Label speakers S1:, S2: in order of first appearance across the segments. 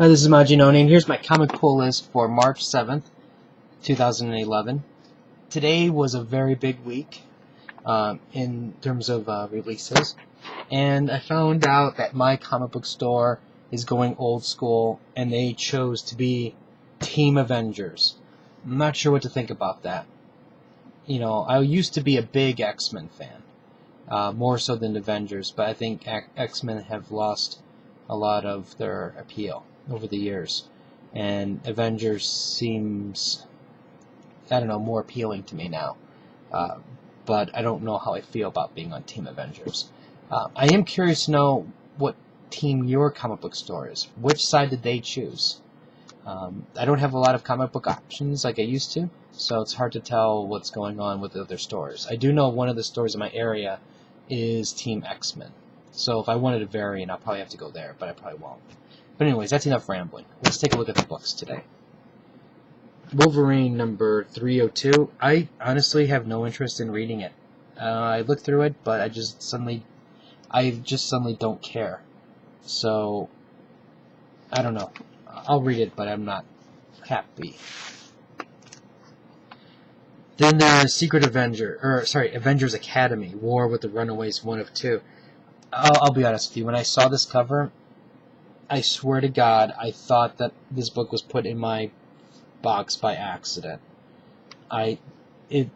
S1: Hi, this is Majin, and here's my comic pull list for March 7th, 2011. Today was a very big week in terms of releases, and I found out that my comic book store is going old school, and they chose to be Team Avengers. I'm not sure what to think about that. You know, I used to be a big X-Men fan, more so than Avengers, but I think X-Men have lost a lot of their appeal over the years, and Avengers seems, I don't know, more appealing to me now, but I don't know how I feel about being on Team Avengers. I am curious to know what team your comic book store is. Which side did they choose? I don't have a lot of comic book options like I used to, so it's hard to tell what's going on with the other stores. I do know one of the stores in my area is Team X-Men, so if I wanted a variant, I'll probably have to go there, but I probably won't. But anyways, that's enough rambling. Let's take a look at the books today. Wolverine number 302. I honestly have no interest in reading it. I looked through it, but I just suddenly don't care. So, I don't know. I'll read it, but I'm not happy. Then Secret Avenger, Avengers Academy, War with the Runaways 1 of 2. I'll be honest with you, when I saw this cover, I swear to God, I thought that this book was put in my box by accident. It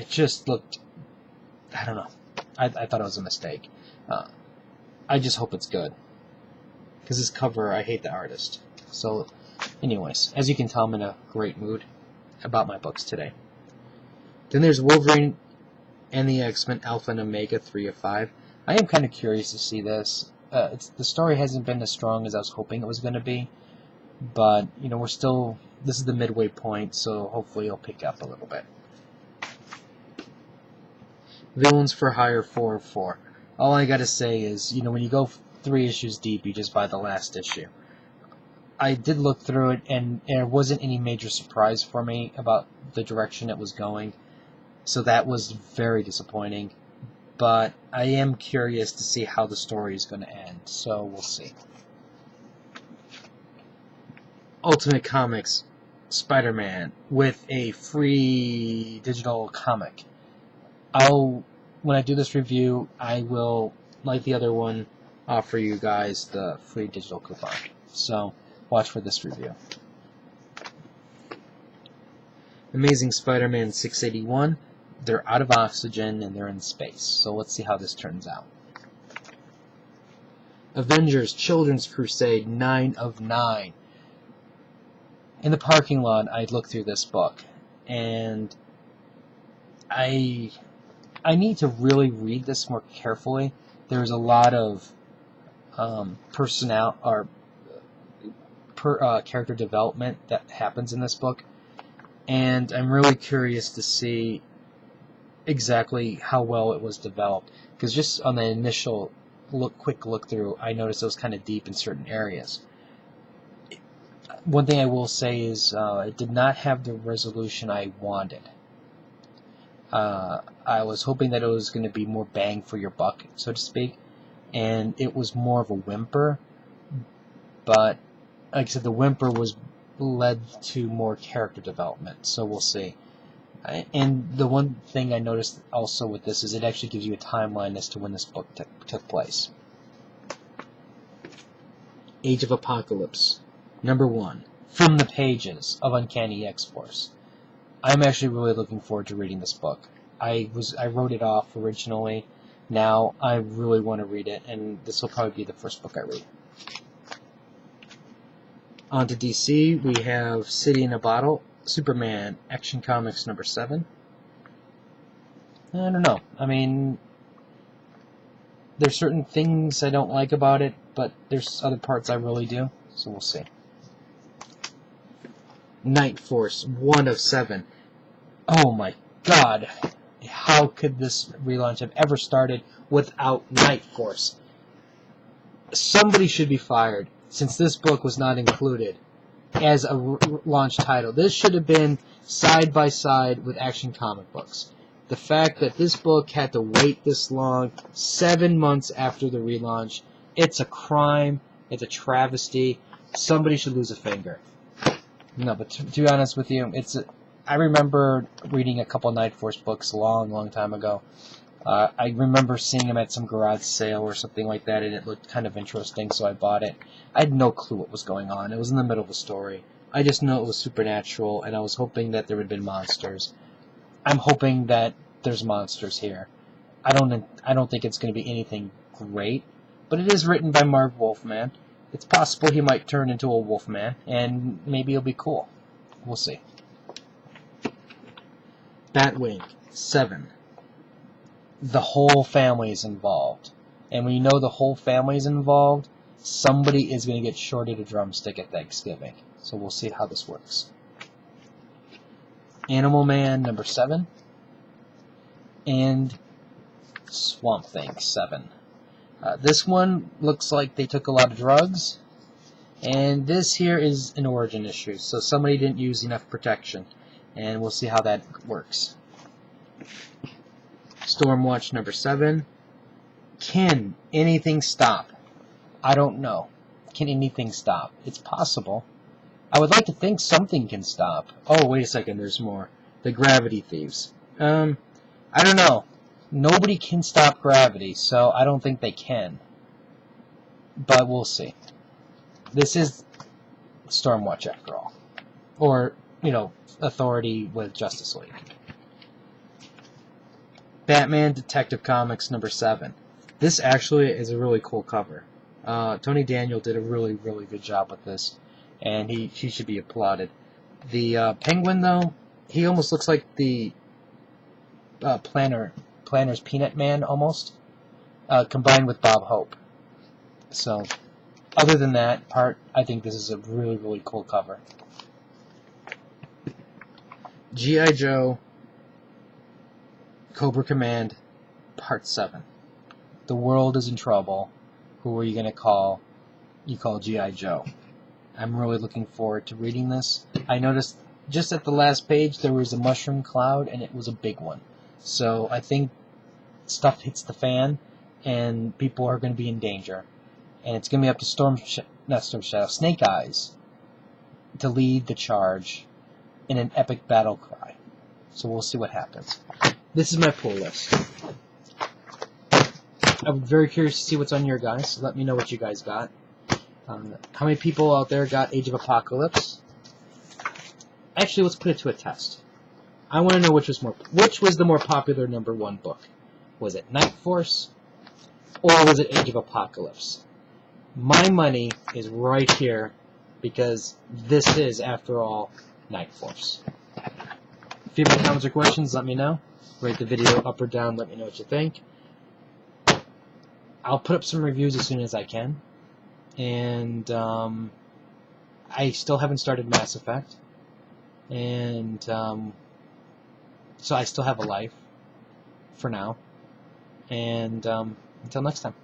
S1: just looked, I don't know. I thought it was a mistake. I just hope it's good, because this cover, I hate the artist. So, anyways, as you can tell, I'm in a great mood about my books today. Then there's Wolverine and the X-Men Alpha and Omega 3 of 5. I am kind of curious to see this. The story hasn't been as strong as I was hoping it was going to be, but you know, this is the midway point, so hopefully it'll pick up a little bit. Villains for Hire 4 of 4. All I gotta say is, you know, when you go 3 issues deep, you just buy the last issue. I did look through it, and there wasn't any major surprise for me about the direction it was going, so that was very disappointing. But I am curious to see how the story is going to end, so we'll see. Ultimate Comics Spider-Man with a free digital comic. When I do this review, I will, like the other one, offer you guys the free digital coupon. So, watch for this review. Amazing Spider-Man 681. They're out of oxygen and they're in space. So let's see how this turns out. Avengers Children's Crusade 9 of 9. In the parking lot, I looked through this book, and I need to really read this more carefully. There's a lot of character development that happens in this book, and I'm really curious to see exactly how well it was developed, because just on the initial quick look through, I noticed it was kind of deep in certain areas. One thing I will say is it did not have the resolution I wanted. I was hoping that it was going to be more bang for your buck, so to speak, and it was more of a whimper, but like I said, the whimper led to more character development, so we'll see. And the one thing I noticed also with this is it actually gives you a timeline as to when this book took place. Age of Apocalypse, number 1, From the Pages of Uncanny X-Force. I'm actually really looking forward to reading this book. I wrote it off originally. Now I really want to read it, and this will probably be the first book I read. On to DC, we have City in a Bottle, Superman, Action Comics number 7. I don't know. I mean, there's certain things I don't like about it, but there's other parts I really do, so we'll see. Night Force 1 of 7. Oh my God. How could this relaunch have ever started without Night Force? Somebody should be fired, since this book was not included as a launch title. This should have been side by side with Action comic books. The fact that this book had to wait this long, 7 months after the relaunch, it's a crime, it's a travesty. Somebody should lose a finger. No, but to be honest with you, I remember reading a couple Night Force books a long, long time ago. I remember seeing them at some garage sale or something like that, and it looked kind of interesting, so I bought it. I had no clue what was going on. It was in the middle of a story. I just know it was supernatural, and I was hoping that there would have been monsters. I'm hoping that there's monsters here. I don't think it's going to be anything great, but it is written by Marv Wolfman. It's possible he might turn into a Wolfman, and maybe it'll be cool. We'll see. Batwing 7. The whole family is involved. And when you know the whole family is involved, somebody is going to get shorted a drumstick at Thanksgiving. So we'll see how this works. Animal Man number 7. And Swamp Thing 7. This one looks like they took a lot of drugs. And this here is an origin issue. So somebody didn't use enough protection. And we'll see how that works. Stormwatch number 7. Can anything stop? I don't know. Can anything stop? It's possible. I would like to think something can stop. Oh, wait a second, there's more. The Gravity Thieves. I don't know. Nobody can stop gravity, so I don't think they can. But we'll see. This is Stormwatch after all. Or, Authority with Justice League. Batman Detective Comics number 7. This actually is a really cool cover. Tony Daniel did a really, really good job with this, and he should be applauded. The Penguin, though, he almost looks like the Planner's Peanut Man, almost, combined with Bob Hope. So, other than that part, I think this is a really, really cool cover. G.I. Joe Cobra Command Part 7. The world is in trouble. Who are you going to call? You call G.I. Joe. I'm really looking forward to reading this. I noticed just at the last page there was a mushroom cloud, and it was a big one. So I think stuff hits the fan, and people are going to be in danger. And it's going to be up to Snake Eyes to lead the charge in an epic battle cry. So we'll see what happens. This is my pull list. I'm very curious to see what's on your guys. So let me know what you guys got. How many people out there got Age of Apocalypse? Actually, let's put it to a test. I want to know which was the more popular number 1 book. Was it Night Force or was it Age of Apocalypse? My money is right here because this is, after all, Night Force. If you have any comments or questions, let me know. Rate the video up or down, let me know what you think. I'll put up some reviews as soon as I can. And I still haven't started Mass Effect. And so I still have a life for now. And until next time.